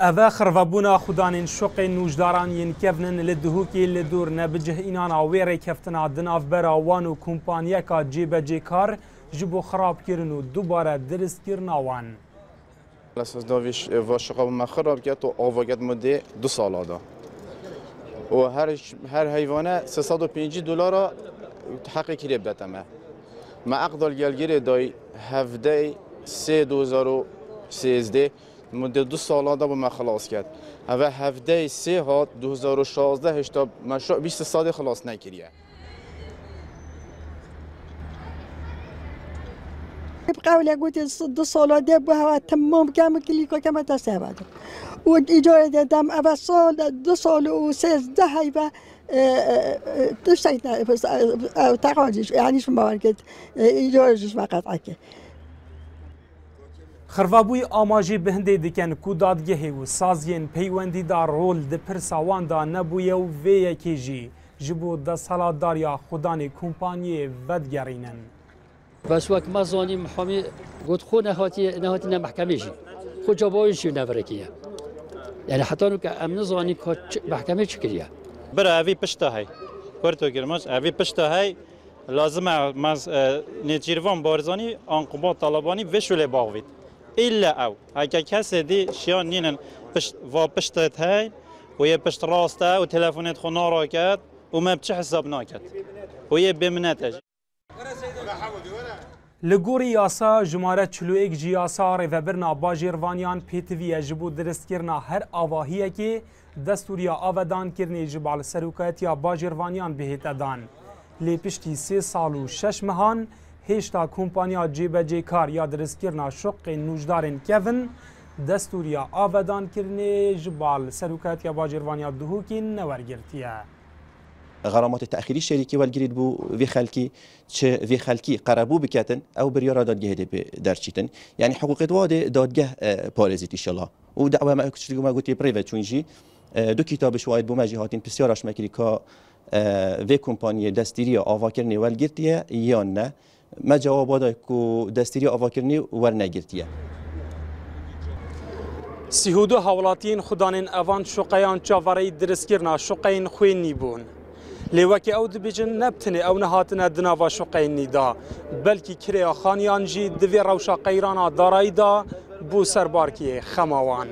اوه خرفبونا خودانین شوق نوجداران ین کفنن لدهوکی لدور نبجه اینانا ویره کفتنا دناف برا وانو کمپانیا کا جیب جیکار جبو خراب کرنو دوباره درست کرنا وان. اساس داویش و شقاب ما خراب کرد و آواگت مده 2 سال دا. و هر حیوانه $350 حق کریب داتمه. ما عقد گلگیری دای 17/3/2013 مدت 2 سال دا با ما خلاص کرد. هوا 17/3/2016 هشتا مشروع 20 سال خلاص نکریه. بقول قلت 2 سال ده بها تمام كم كليكو كما تسابد وإيجار دم أول سال 2 سال و13 هيبة تشتينا تقاعدش يعني شو ما قلت إيجارش ما قطعك خرفابوی آماجی بهنده دکن کو دادگه و سازین پیوندی دار رول د پرساوان دا نبویه و وی کیجی جبو د سالات داریا خودانی کمپانی ودگرینن. بس وقت ما زانی محامی قلت خو نهاتی محکمه‌شی خو جوابشی نورکیه یعنی حتی نو که امن زانی که محکمه چکریه برای اوی پشتا های کرتو گرماش اوی پشتا های لازمه ماز نجیروان بارزانی انقباض طالبانی وشوله باوید الا او اگه کسی دی شیان نینن و پشتت های و یه پشت راسته و تلفنت خو نارا کرد و ما بچه حساب ناکد و یه بمنتج لگوری یاسا جماره 41 جی یاسا ریوبرنا باجیروانیان پیتوی جبو درست کرنا هر آواهیه که دستوریا آودان کرنی جبال سروکت یا باجیروانیان بهت ادان. لی پشتی 3 سال و 6 مهان هشتا کمپانیا جیب جیکار یا درست کرنا شق نوجدارن کفن دستوریا آودان کرنی جبال سروکت یا باجیروانیا دهوکی نورگرتیه. غرامات التأخيري الشركي والجريد بو في خلكي قربوا بكاتن او بريارة دادجه دي بدرشيتن يعني حقوق دواد دادجه بارزيت ان شاء الله ودعوه ما اكتشفوا ما قلت بريفت چونجي دو كتاب شواهد بو ماجهاتين بسيارش مكري كا في كومباني دستيريا آواكرني والجرتيه یا نه ما جواب داد کو دستيريا آواكرني ورنگرتيه. سیهودو حولاتین خودانین اوان شقیان چاوری درست کرنا شقین خوین نیبون. لیوکی او دبیجن نبتنی او نهاتنه دناوا شقین نیدا بلکی کریا خانیان جی دوی روشا قیرانا دارایی دا بو سربارکی خماوان.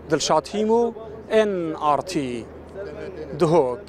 دلشاد هیمو NRT دهوک